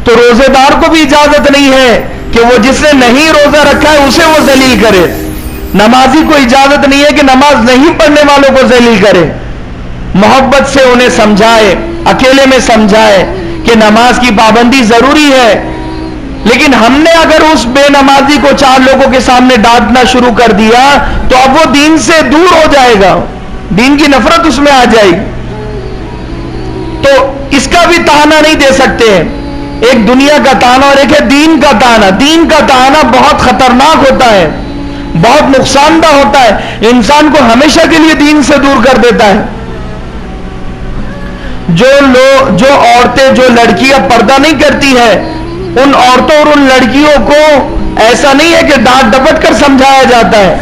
تو روزے دار کو بھی اجازت نہیں ہے کہ وہ جس نے نہیں روزہ رکھا ہے اسے وہ ذلیل کرے. نمازی کو اجازت نہیں ہے کہ نماز نہیں پڑھنے والوں کو ذلیل کرے. محبت سے انہیں سمجھائے, اکیلے میں سمجھائے کہ نماز کی پابندی ضروری ہے. لیکن ہم نے اگر اس بے نمازی کو 4 لوگوں کے سامنے ڈانٹنا شروع کر دیا تو اب وہ دین سے دور ہو جائے گا, دین کی نفرت اس میں آ جائے گی. تو اس کا بھی تانا نہیں دے سکتے ہیں. ایک دنیا کا تانا اور ایک ہے دین کا تانا. دین کا تانا بہت خطرناک ہوتا ہے, بہت نقصان دہ ہوتا ہے, انسان کو ہمیشہ کے لیے دین سے دور کر دیتا ہے. جو عورتیں, جو لڑکیاں پردہ نہیں کرتی ہیں, ان عورتوں اور ان لڑکیوں کو ایسا نہیں ہے کہ ڈانٹ ڈپٹ کر سمجھایا جاتا ہے,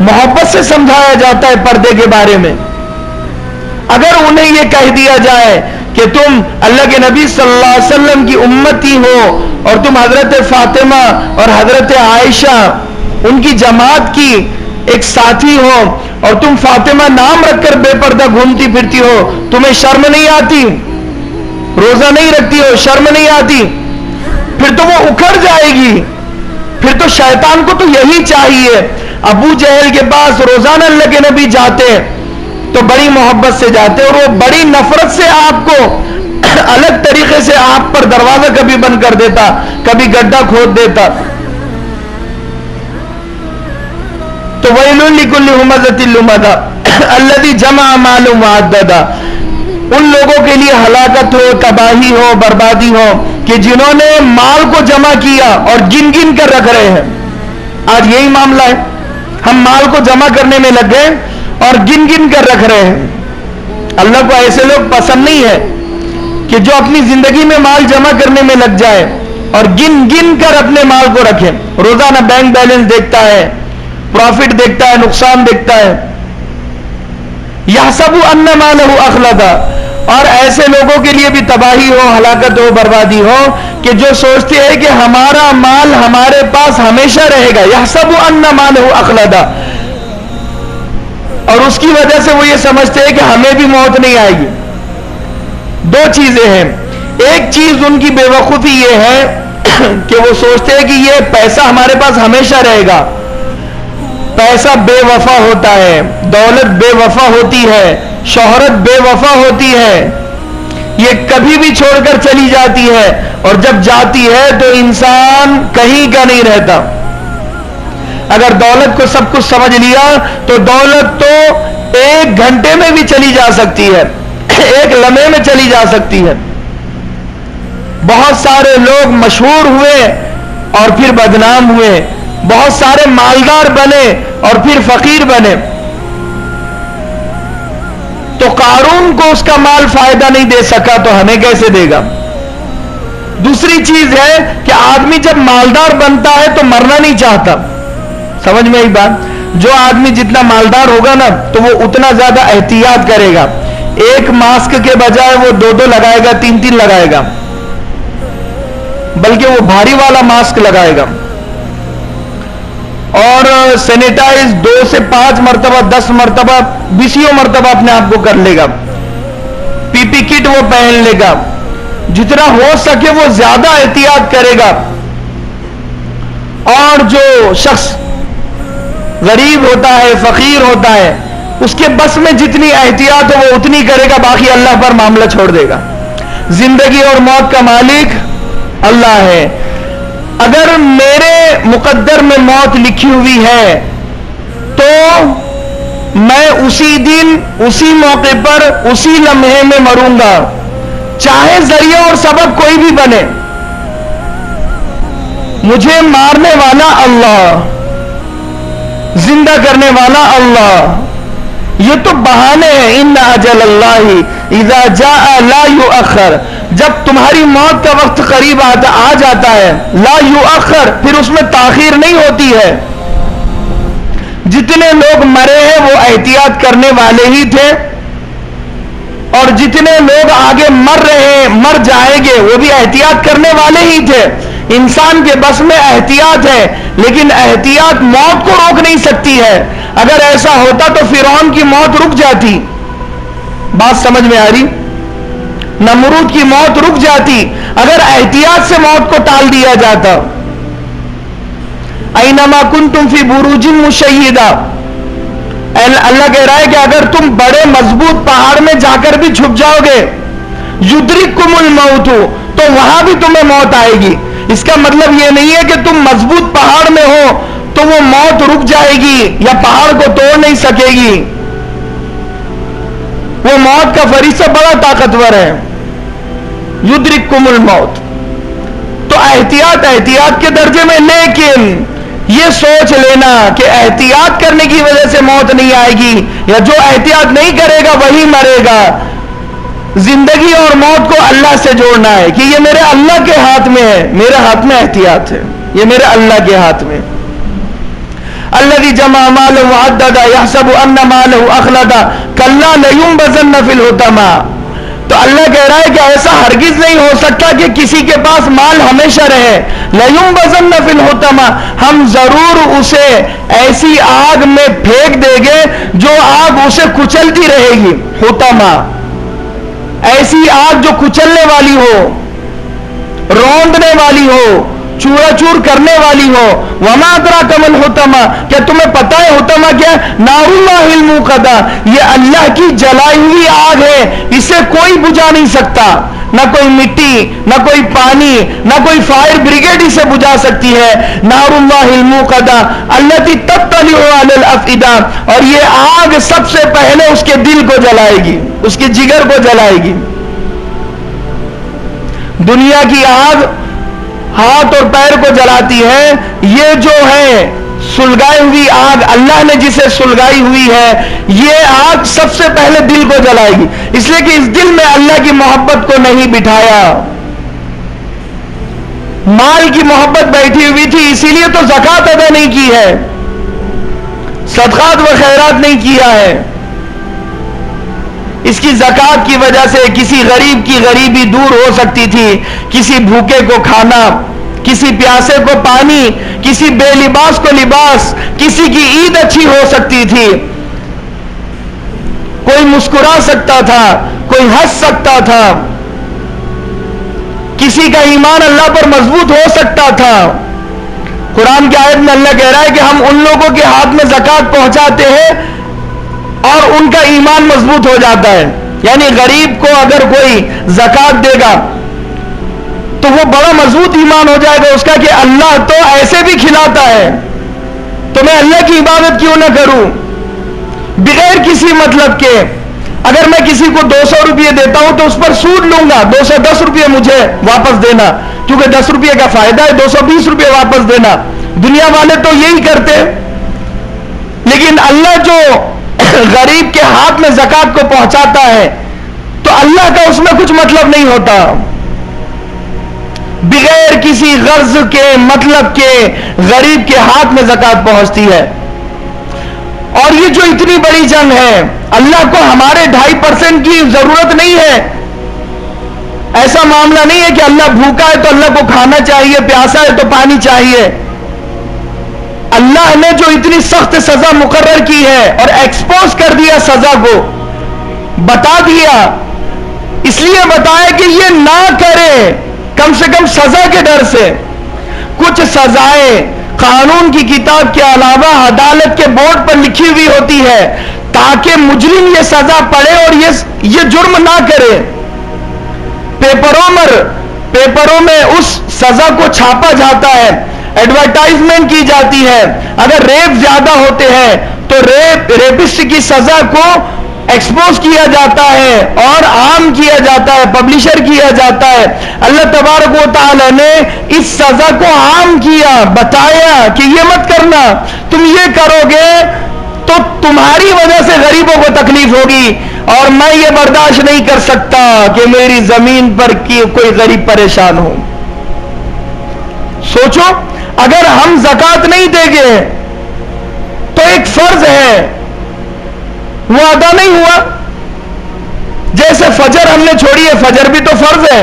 محبت سے سمجھایا جاتا ہے پردے کے بارے میں. اگر انہیں یہ کہہ دیا جائے کہ تم اللہ کے نبی صلی اللہ علیہ وسلم کی امتی ہو اور تم حضرت فاطمہ اور حضرت عائشہ ان کی جماعت کی ایک ساتھی ہو اور تم فاطمہ نام رکھ کر بے پردہ گھومتی پھرتی ہو, تمہیں شرم نہیں آتی؟ روزہ نہیں رکھتی ہو, شرم نہیں آتی؟ پھر تو وہ اکھڑ جائے گی. پھر تو شیطان کو تو یہی چاہیے. ابو جہل کے پاس روزانہ اللہ کے نبی جاتے تو بڑی محبت سے جاتے اور وہ بڑی نفرت سے آپ کو الگ طریقے سے آپ پر دروازہ کبھی بند کر دیتا, کبھی گڈھا کھود دیتا. تو وَيْلٌ لِكُلِّ هُمَزَةٍ لُمَزَةٍ الَّذِي جَمَعَ مَالًا وَعَدَّدَ. ان لوگوں کے لیے ہلاکت ہو, تباہی ہو, بربادی ہو کہ جنہوں نے مال کو جمع کیا اور گن گن کر رکھ رہے ہیں. آج یہی معاملہ ہے, ہم مال کو جمع کرنے میں لگ گئے اور گن گن کر رکھ رہے ہیں. اللہ کو ایسے لوگ پسند نہیں ہے کہ جو اپنی زندگی میں مال جمع کرنے میں لگ جائے اور گن گن کر اپنے مال کو رکھے. روزانہ بینک بیلنس دیکھتا ہے, پروفٹ دیکھتا ہے, نقصان دیکھتا ہے. یحسب ان مالہ اخلدا. اور ایسے لوگوں کے لیے بھی تباہی ہو, ہلاکت ہو, بربادی ہو کہ جو سوچتے ہیں کہ ہمارا مال ہمارے پاس ہمیشہ رہے گا. یحسب ان مالہ اخلدا. اور اس کی وجہ سے وہ یہ سمجھتے ہیں کہ ہمیں بھی موت نہیں آئے گی. 2 چیزیں ہیں. ایک چیز ان کی بے وقوفی یہ ہے کہ وہ سوچتے ہیں کہ یہ پیسہ ہمارے پاس ہمیشہ رہے گا. پیسہ بے وفا ہوتا ہے, دولت بے وفا ہوتی ہے, شہرت بے وفا ہوتی ہے. یہ کبھی بھی چھوڑ کر چلی جاتی ہے اور جب جاتی ہے تو انسان کہیں کا نہیں رہتا. اگر دولت کو سب کچھ سمجھ لیا تو دولت تو 1 گھنٹے میں بھی چلی جا سکتی ہے, 1 لمحے میں چلی جا سکتی ہے. بہت سارے لوگ مشہور ہوئے اور پھر بدنام ہوئے, بہت سارے مالدار بنے اور پھر فقیر بنے. تو قارون کو اس کا مال فائدہ نہیں دے سکا تو ہمیں کیسے دے گا؟ دوسری چیز ہے کہ آدمی جب مالدار بنتا ہے تو مرنا نہیں چاہتا. سمجھ میں ایک بات, جو آدمی جتنا مالدار ہوگا نا تو وہ اتنا زیادہ احتیاط کرے گا. 1 ماسک کے بجائے وہ 2 لگائے گا, 3 لگائے گا, بلکہ وہ بھاری والا ماسک لگائے گا. اور سینیٹائز 2 سے 5 مرتبہ, 10 مرتبہ, 20 مرتبہ اپنے آپ کو کر لے گا. پی پی کٹ وہ پہن لے گا. جتنا ہو سکے وہ زیادہ احتیاط کرے گا. اور جو شخص غریب ہوتا ہے, فقیر ہوتا ہے, اس کے بس میں جتنی احتیاط ہو وہ اتنی کرے گا, باقی اللہ پر معاملہ چھوڑ دے گا. زندگی اور موت کا مالک اللہ ہے. اگر میرے مقدر میں موت لکھی ہوئی ہے تو میں اسی دن, اسی موقع پر, اسی لمحے میں مروں گا, چاہے ذریعہ اور سبب کوئی بھی بنے. مجھے مارنے والا اللہ, زندہ کرنے والا اللہ. یہ تو بہانے ہیں. ان اجل اللہ اذا جاء لا یؤخر. جب تمہاری موت کا وقت قریب آ جاتا ہے, لا یؤخر, پھر اس میں تاخیر نہیں ہوتی ہے. جتنے لوگ مرے ہیں وہ احتیاط کرنے والے ہی تھے, اور جتنے لوگ آگے مر رہے ہیں, مر جائیں گے, وہ بھی احتیاط کرنے والے ہی تھے. انسان کے بس میں احتیاط ہے, لیکن احتیاط موت کو روک نہیں سکتی ہے. اگر ایسا ہوتا تو فرعون کی موت رک جاتی. بات سمجھ میں آ رہی؟ نمرود کی موت رک جاتی اگر احتیاط سے موت کو ٹال دیا جاتا. اینما کنتم فی بروج مشیدہ، اللہ کہہ رہا ہے کہ اگر تم بڑے مضبوط پہاڑ میں جا کر بھی چھپ جاؤ گے، یدرککم الموت، تو وہاں بھی تمہیں موت آئے گی. اس کا مطلب یہ نہیں ہے کہ تم مضبوط پہاڑ میں ہو تو وہ موت رک جائے گی یا پہاڑ کو توڑ نہیں سکے گی. وہ موت کا فرشتہ بڑا طاقتور ہے. یدرککم الموت. تو احتیاط کے درجے میں، لیکن یہ سوچ لینا کہ احتیاط کرنے کی وجہ سے موت نہیں آئے گی یا جو احتیاط نہیں کرے گا وہی مرے گا. زندگی اور موت کو اللہ سے جوڑنا ہے کہ یہ میرے اللہ کے ہاتھ میں ہے، میرے ہاتھ میں احتیاط ہے، یہ میرے اللہ کے ہاتھ میں. الذی جمع مالہ وعددہ یحسب ان مالہ اخلدہ کلا لینبذن فی الحطمہ. تو اللہ کہہ رہا ہے کہ ایسا ہرگز نہیں ہو سکتا کہ کسی کے پاس مال ہمیشہ رہے. لینبذن فی الحطمہ، ہم ضرور اسے ایسی آگ میں پھینک دیں گے جو آگ اسے کچلتی رہے گی. حطمہ ایسی آگ جو کچلنے والی ہو، روندنے والی ہو، چورا چور کرنے والی ہو. وما ادراک ما الحطمہ، کیا تمہیں پتا ہے حطمہ کیا؟ نار اللہ الموقدہ، یہ اللہ کی جلائی ہوئی آگ ہے، اسے کوئی بجھا نہیں سکتا. نہ کوئی مٹی، نہ کوئی پانی، نہ کوئی فائر بریگیڈ اسے بجھا سکتی ہے. نار اللہ الموقدہ التی تطلع علی الافئدہ، اور یہ آگ سب سے پہلے اس کے دل کو جلائے گی، اس کے جگر کو جلائے گی. دنیا کی آگ ہاتھ اور پیر کو جلاتی ہے، یہ جو ہے سلگائی ہوئی آگ، اللہ نے جسے سلگائی ہوئی ہے، یہ آگ سب سے پہلے دل کو جلائے گی. اس لیے کہ اس دل میں اللہ کی محبت کو نہیں بٹھایا، مال کی محبت بیٹھی ہوئی تھی، اسی لیے تو زکوٰۃ ادا نہیں کی ہے، صدقات و خیرات نہیں کیا ہے. اس کی زکوٰۃ کی وجہ سے کسی غریب کی غریبی دور ہو سکتی تھی، کسی بھوکے کو کھانا، کسی پیاسے کو پانی، کسی بے لباس کو لباس، کسی کی عید اچھی ہو سکتی تھی، کوئی مسکرا سکتا تھا، کوئی ہنس سکتا تھا، کسی کا ایمان اللہ پر مضبوط ہو سکتا تھا. قرآن کی آیت میں اللہ کہہ رہا ہے کہ ہم ان لوگوں کے ہاتھ میں زکوٰۃ پہنچاتے ہیں اور ان کا ایمان مضبوط ہو جاتا ہے. یعنی غریب کو اگر کوئی زکوٰۃ دے گا تو وہ بڑا مضبوط ایمان ہو جائے گا اس کا کہ اللہ تو ایسے بھی کھلاتا ہے، تو میں اللہ کی عبادت کیوں نہ کروں بغیر کسی مطلب کے. اگر میں کسی کو 200 روپے دیتا ہوں تو اس پر سود لوں گا، 210 روپے مجھے واپس دینا، کیونکہ 10 روپے کا فائدہ ہے، 220 روپے واپس دینا. دنیا والے تو یہی کرتے، لیکن اللہ جو غریب کے ہاتھ میں زکوٰۃ کو پہنچاتا ہے تو اللہ کا اس میں کچھ مطلب نہیں ہوتا، بغیر کسی غرض کے مطلب کے غریب کے ہاتھ میں زکوٰۃ پہنچتی ہے. اور یہ جو اتنی بڑی جنگ ہے، اللہ کو ہمارے 2.5% کی ضرورت نہیں ہے. ایسا معاملہ نہیں ہے کہ اللہ بھوکا ہے تو اللہ کو کھانا چاہیے، پیاسا ہے تو پانی چاہیے. اللہ نے جو اتنی سخت سزا مقرر کی ہے اور ایکسپوز کر دیا سزا کو، بتا دیا، اس لیے بتایا کہ یہ نہ کرے، کم سے کم سزا کے ڈر سے. کچھ سزائیں قانون کی کتاب کے علاوہ عدالت کے بورڈ پر لکھی ہوئی ہوتی ہے تاکہ مجرم یہ سزا پڑے اور یہ جرم نہ کرے. پیپروں میں اس سزا کو چھاپا جاتا ہے، ایڈورٹائزمنٹ کی جاتی ہے. اگر ریپ زیادہ ہوتے ہیں تو ریپسٹ کی سزا کو ایکسپوز کیا جاتا ہے اور عام کیا جاتا ہے، پبلشر کیا جاتا ہے. اللہ تبارک و تعالی نے اس سزا کو عام کیا، بتایا کہ یہ مت کرنا، تم یہ کرو گے تو تمہاری وجہ سے غریبوں کو تکلیف ہوگی اور میں یہ برداشت نہیں کر سکتا کہ میری زمین پر کوئی غریب پریشان ہو. سوچو، اگر ہم زکوٰۃ نہیں دیں گے تو ایک فرض ہے وہ ادا نہیں ہوا. جیسے فجر ہم نے چھوڑی ہے، فجر بھی تو فرض ہے،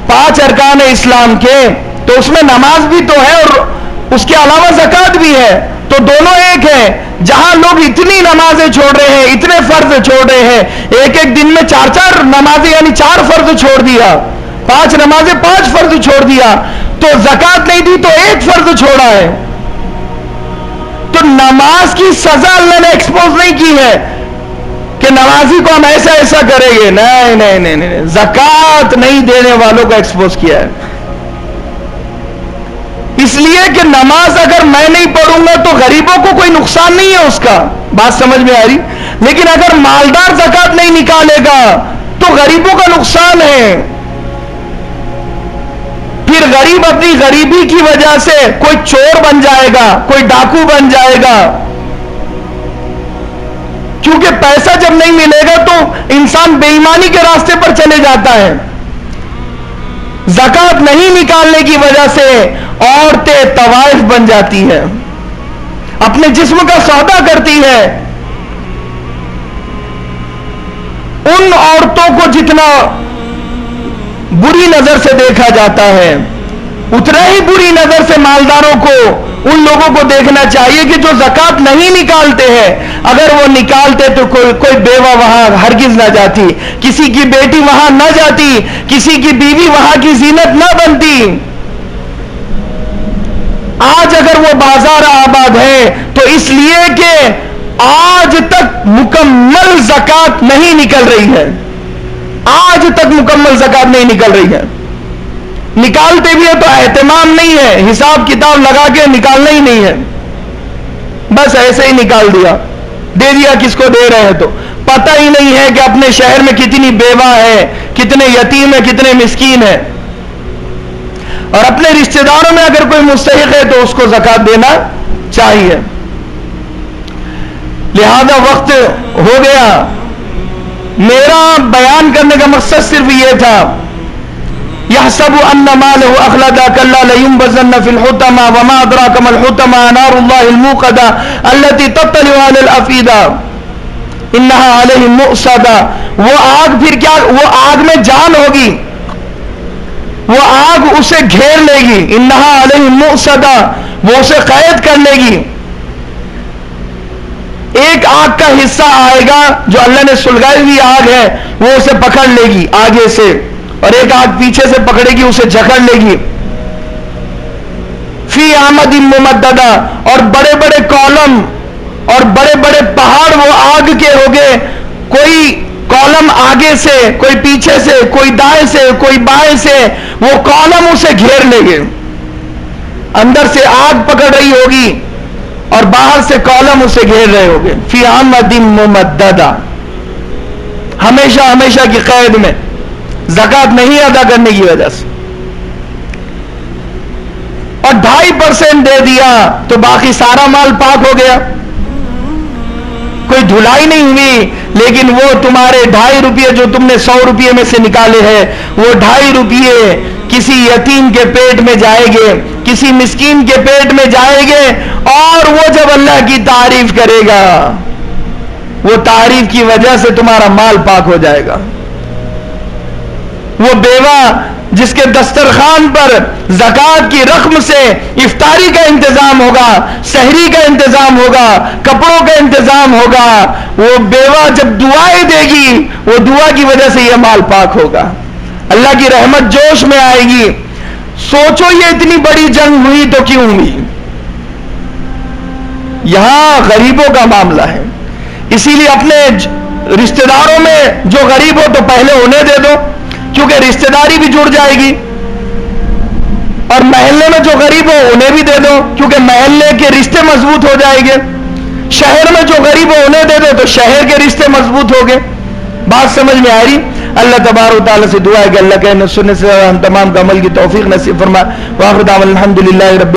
5 ارکان اسلام کے، تو اس میں نماز بھی تو ہے اور اس کے علاوہ زکوٰۃ بھی ہے. تو دونوں ایک ہیں. جہاں لوگ اتنی نمازیں چھوڑ رہے ہیں, اتنے فرض چھوڑ رہے ہیں, ایک ایک دن میں 4 نمازیں یعنی 4 فرض چھوڑ دیا, 5 نمازیں 5 فرض چھوڑ دیا, تو زکات نہیں دی تو 1 فرض چھوڑا ہے. تو نماز کی سزا اللہ نے ایکسپوز نہیں کی ہے کہ نمازی کو ہم ایسا ایسا کریں گے. نہیں نہیں نہیں نہیں, زکات نہیں دینے والوں کو ایکسپوز کیا ہے. اس لیے کہ نماز اگر میں نہیں پڑھوں گا تو غریبوں کو کوئی نقصان نہیں ہے اس کا, بات سمجھ میں آ رہی. لیکن اگر مالدار زکات نہیں نکالے گا تو غریبوں کا نقصان ہے. پھر غریب اپنی غریبی کی وجہ سے کوئی چور بن جائے گا, کوئی ڈاکو بن جائے گا, کیونکہ پیسہ جب نہیں ملے گا تو انسان بے ایمانی کے راستے پر چلے جاتا ہے. زکات نہیں نکالنے کی وجہ سے عورتیں طوائف بن جاتی ہے, اپنے جسم کا سودا کرتی ہے. ان عورتوں کو جتنا بری نظر سے دیکھا جاتا ہے اتنا ہی بری نظر سے مالداروں کو, ان لوگوں کو دیکھنا چاہیے کہ جو زکات نہیں نکالتے ہیں. اگر وہ نکالتے تو کوئی بیوہ وہاں ہرگز نہ جاتی, کسی کی بیٹی وہاں نہ جاتی, کسی کی بیوی وہاں کی زینت نہ بنتی. آج اگر وہ بازار آباد ہے تو اس لیے کہ آج تک مکمل زکات نہیں نکل رہی ہے, آج تک مکمل زکات نہیں نکل رہی ہے. نکالتے بھی ہے تو اہتمام نہیں ہے, حساب کتاب لگا کے نکالنا ہی نہیں ہے, بس ایسے ہی نکال دیا, دے دیا کس کو دے رہے ہیں. تو پتہ ہی نہیں ہے کہ اپنے شہر میں کتنی بیوہ ہے, کتنے یتیم ہیں, کتنے مسکین ہیں. اور اپنے رشتہ داروں میں اگر کوئی مستحق ہے تو اس کو زکات دینا چاہیے. لہذا وقت ہو گیا. میرا بیان کرنے کا مقصد صرف یہ تھا, يحسب ان ماله اخلدا كلا لينبذن في الحطمة وما ادراك ما الحطمة نار الله الموقدة التي تطلع على الافئدة انها عليهم مؤصدة. وہ آگ پھر کیا, وہ آگ میں جان ہوگی, وہ آگ اسے گھیر لے گی. انها عليهم مؤصدة, وہ اسے قید کر لے گی. ایک آگ کا حصہ آئے گا جو اللہ نے سلگائی ہوئی آگ ہے, وہ اسے پکڑ لے گی آگے سے, اور ایک آگ پیچھے سے پکڑے گی, اسے جکڑ لے گی. فی احمد ممددہ, اور بڑے بڑے کالم اور بڑے بڑے پہاڑ وہ آگ کے ہوگے. کوئی کالم آگے سے, کوئی پیچھے سے, کوئی دائیں سے, کوئی بائیں سے, وہ کالم اسے گھیر لیں گے. اندر سے آگ پکڑ رہی ہوگی اور باہر سے کالم اسے گھیر رہے ہوگے. فی احمد ممددہ, ہمیشہ ہمیشہ کی قید میں, زکات نہیں ادا کرنے کی وجہ سے. اور 2.5% دے دیا تو باقی سارا مال پاک ہو گیا, کوئی دھلائی نہیں ہوئی. لیکن وہ تمہارے 2.5 روپیے جو تم نے 100 روپیے میں سے نکالے ہیں, وہ 2.5 روپیے کسی یتیم کے پیٹ میں جائے گے, کسی مسکین کے پیٹ میں جائے گے, اور وہ جب اللہ کی تعریف کرے گا, وہ تعریف کی وجہ سے تمہارا مال پاک ہو جائے گا. وہ بیوہ جس کے دسترخوان پر زکات کی رقم سے افطاری کا انتظام ہوگا, سحری کا انتظام ہوگا, کپڑوں کا انتظام ہوگا, وہ بیوہ جب دعائیں دے گی, وہ دعا کی وجہ سے یہ مال پاک ہوگا. اللہ کی رحمت جوش میں آئے گی. سوچو یہ اتنی بڑی جنگ ہوئی تو کیوں ہوئی؟ یہاں غریبوں کا معاملہ ہے. اسی لیے اپنے رشتہ داروں میں جو غریب ہو تو پہلے انہیں دے دو, کیونکہ رشتہ داری بھی جڑ جائے گی. اور محلے میں جو غریب ہو انہیں بھی دے دو, کیونکہ محلے کے رشتے مضبوط ہو جائیں گے. شہر میں جو غریب ہو انہیں دے دو تو شہر کے رشتے مضبوط ہو گئے. بات سمجھ میں آ رہی؟ اللہ تبارک و تعالیٰ سے دعا ہے کہ اللہ کے سننے سے ہم تمام کا عمل کی توفیق نصیب فرما. وآخر دعوانا الحمدللہ رب